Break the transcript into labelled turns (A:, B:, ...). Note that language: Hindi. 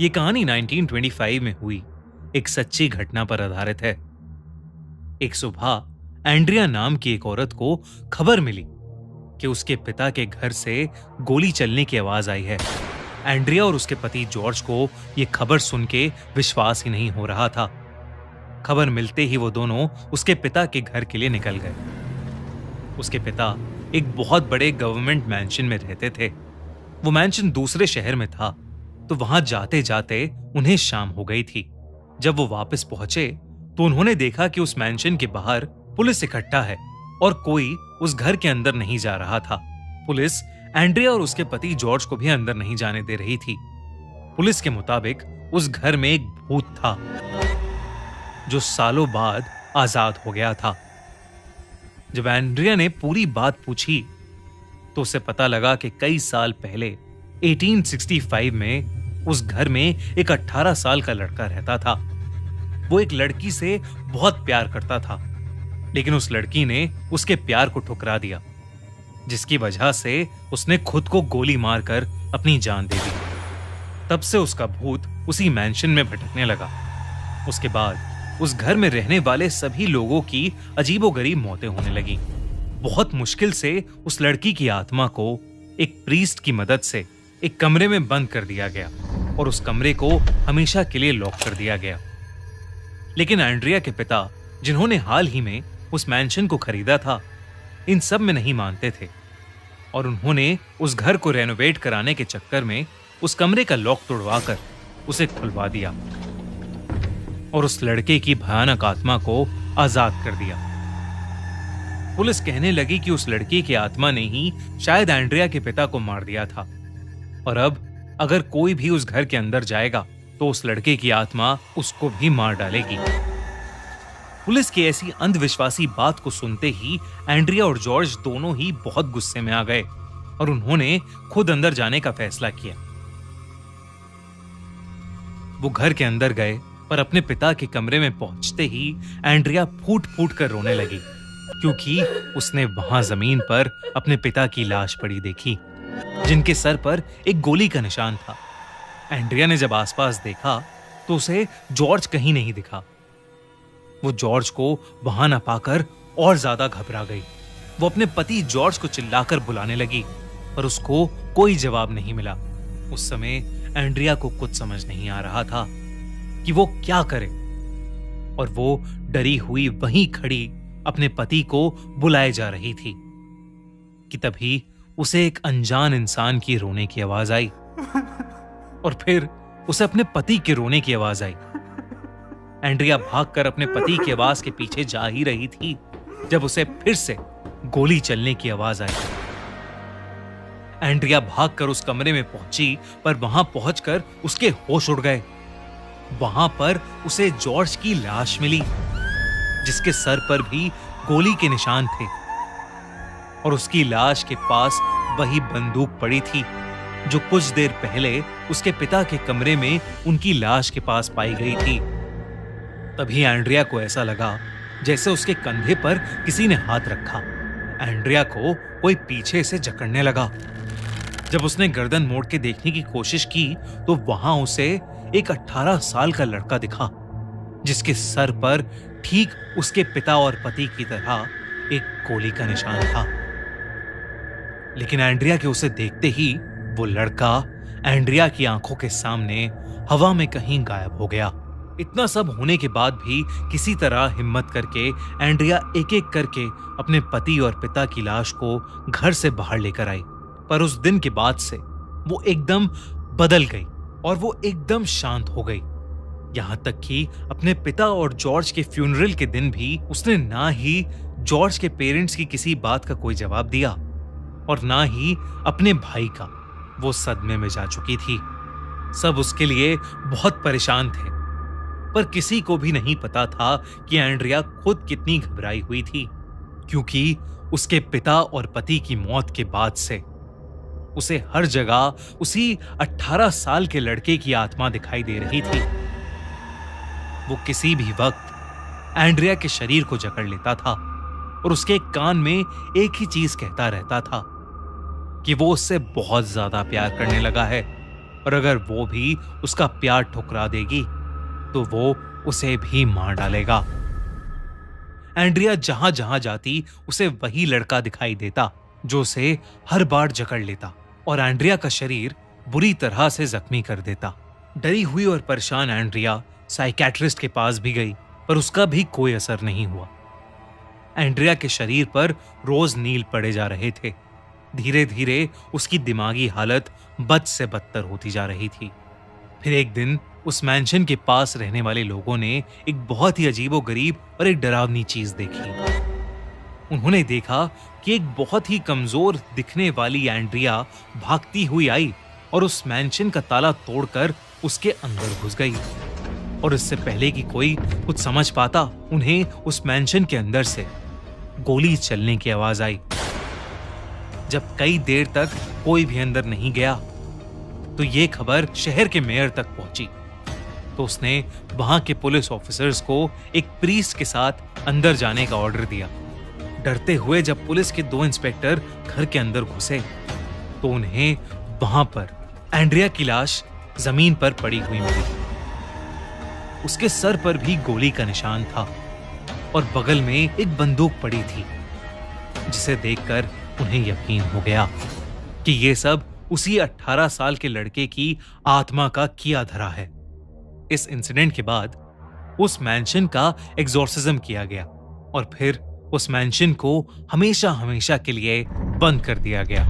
A: ये कहानी 1925 में हुई एक सच्ची घटना पर आधारित है। एक सुबह एंड्रिया नाम की एक औरत को खबर मिली कि उसके पिता के घर से गोली चलने की आवाज आई है। एंड्रिया और उसके पति जॉर्ज को यह खबर सुन के विश्वास ही नहीं हो रहा था। खबर मिलते ही वो दोनों उसके पिता के घर के लिए निकल गए। उसके पिता एक बहुत बड़े गवर्नमेंट मैंशन में रहते थे। वो मैंशन दूसरे शहर में था, तो वहां जाते जाते उन्हें शाम हो गई थी। जब वो वापस पहुंचे तो उन्होंने देखा कि उस मैंशन के बाहर पुलिस इकट्ठा है और कोई उस घर के अंदर नहीं जा रहा था। पुलिस एंड्रिया और उसके पति जॉर्ज को भी अंदर नहीं जाने दे रही थी। पुलिस के मुताबिक उस घर में एक भूत था जो सालों बाद आजाद हो गया था। जब एंड्रिया ने पूरी बात पूछी तो उसे पता लगा कि कई साल पहले 1865 में उस घर में एक 18 साल का लड़का रहता था। वो एक लड़की से बहुत प्यार करता था, लेकिन उस लड़की ने उसके प्यार को ठुकरा दिया, जिसकी वजह से उसने खुद को गोली मारकर अपनी जान दे दी। तब से उसका भूत उसी मैंशन में भटकने लगा। उसके बाद उस घर में रहने वाले सभी लोगों की अजीबोगरीब मौतें होने लगी। बहुत मुश्किल से उस लड़की की आत्मा को एक प्रीस्ट की मदद से एक कमरे में बंद कर दिया गया और उस कमरे को हमेशा के लिए लॉक कर दिया गया। लेकिन एंड्रिया के पिता, जिन्होंने हाल ही में उस मैंशन को खरीदा था, इन सब में नहीं मानते थे और उन्होंने उस घर को रेनोवेट कराने के चक्कर में उस कमरे का लॉक तोड़वाकर उसे खुलवा दिया और उस लड़के की भयानक आत्मा को आजाद कर दिया। पुलिस कहने लगी कि उस लड़की की आत्मा ने ही शायद एंड्रिया के पिता को मार दिया था और अब अगर कोई भी उस घर के अंदर जाएगा तो उस लड़के की आत्मा उसको भी मार डालेगी। पुलिस की ऐसी अंधविश्वासी बात को सुनते ही एंड्रिया और जॉर्ज दोनों ही बहुत गुस्से में आ गए और उन्होंने खुद अंदर जाने का फैसला किया। वो घर के अंदर गए, पर अपने पिता के कमरे में पहुंचते ही एंड्रिया फूट फूट कर रोने लगी, क्योंकि उसने वहां जमीन पर अपने पिता की लाश पड़ी देखी, जिनके सर पर एक गोली का निशान था। एंड्रिया ने जब आसपास देखा तो उसे जॉर्ज कहीं नहीं दिखा। वो जॉर्ज को वहां न पाकर और ज्यादा घबरा गई। वो अपने पति जॉर्ज को चिल्लाकर बुलाने लगी, पर उसको कोई जवाब नहीं मिला। उस समय एंड्रिया को कुछ समझ नहीं आ रहा था कि वो क्या करे और वो डरी हुई वहीं खड़ी अपने पति को बुलाए जा रही थी कि तभी उसे एक अनजान इंसान की रोने की आवाज आई और फिर उसे अपने पति के रोने की आवाज आई। एंड्रिया भागकर अपने पति की आवाज के पीछे जा ही रही थी जब उसे फिर से गोली चलने की आवाज आई। एंड्रिया भागकर उस कमरे में पहुंची, पर वहां पहुंचकर उसके होश उड़ गए। वहां पर उसे जॉर्ज की लाश मिली, जिसके सर पर भी गोली के निशान थे और उसकी लाश के पास वही बंदूक पड़ी थी जो कुछ देर पहले उसके पिता के कमरे में उनकी लाश के पास पाई गई थी। तभी एंड्रिया को ऐसा लगा जैसे उसके कंधे पर किसी ने हाथ रखा। एंड्रिया को कोई पीछे से जकड़ने लगा। जब उसने गर्दन मोड़ के देखने की कोशिश की तो वहां उसे एक 18 साल का लड़का दिखा, जिसके सर पर ठीक उसके पिता और पति की तरह एक गोली का निशान था। लेकिन एंड्रिया के उसे देखते ही वो लड़का एंड्रिया की आंखों के सामने हवा में कहीं गायब हो गया। इतना सब होने के बाद भी किसी तरह हिम्मत करके एंड्रिया एक एक करके अपने पति और पिता की लाश को घर से बाहर लेकर आई। पर उस दिन के बाद से वो एकदम बदल गई और वो एकदम शांत हो गई। यहां तक कि अपने पिता और जॉर्ज के फ्यूनरल के दिन भी उसने ना ही जॉर्ज के पेरेंट्स की किसी बात का कोई जवाब दिया और ना ही अपने भाई का। वो सदमे में जा चुकी थी। सब उसके लिए बहुत परेशान थे, पर किसी को भी नहीं पता था कि एंड्रिया खुद कितनी घबराई हुई थी, क्योंकि उसके पिता और पति की मौत के बाद से उसे हर जगह उसी 18 साल के लड़के की आत्मा दिखाई दे रही थी। वो किसी भी वक्त एंड्रिया के शरीर को जकड़ लेता था और उसके कान में एक ही चीज कहता रहता था कि वो उससे बहुत ज्यादा प्यार करने लगा है और अगर वो भी उसका प्यार ठुकरा देगी तो वो उसे भी मार डालेगा। एंड्रिया जहां जहां जाती उसे वही लड़का दिखाई देता जो उसे हर बार जकड़ लेता और एंड्रिया का शरीर बुरी तरह से जख्मी कर देता। डरी हुई और परेशान एंड्रिया साइकेट्रिस्ट के पास भी गई, पर उसका भी कोई असर नहीं हुआ। एंड्रिया के शरीर पर रोज नील पड़े जा रहे थे। धीरे धीरे उसकी दिमागी हालत बद से बदतर होती जा रही थी। फिर एक दिन उस मैंशन के पास रहने वाले लोगों ने एक बहुत ही अजीबोगरीब और एक डरावनी चीज देखी। उन्होंने देखा कि एक बहुत ही कमजोर दिखने वाली एंड्रिया भागती हुई आई और उस मैंशन का ताला तोड़कर उसके अंदर घुस गई। और इससे पहले कि कोई कुछ समझ पाता, उन्हें उस मैंशन के अंदर से गोली चलने की आवाज आई। जब कई देर तक कोई भी अंदर नहीं गया तो ये खबर शहर के मेयर तक पहुंची। तो उसने वहां के पुलिस ऑफिसर्स को एक प्रीस्ट के साथ अंदर जाने का ऑर्डर दिया। डरते हुए जब पुलिस के 2 इंस्पेक्टर घर के अंदर घुसे तो उन्हें वहां पर एंड्रिया की लाश जमीन पर पड़ी हुई मिली। उसके सर पर भी गोली का निशान था और बगल में एक बंदूक पड़ी थी, जिसे देखकर उन्हें यकीन हो गया कि ये सब उसी 18 साल के लड़के की आत्मा का किया धरा है। इस इंसिडेंट के बाद उस मैंशन का एग्जॉर्सिज्म किया गया और फिर उस मैंशन को हमेशा हमेशा के लिए बंद कर दिया गया।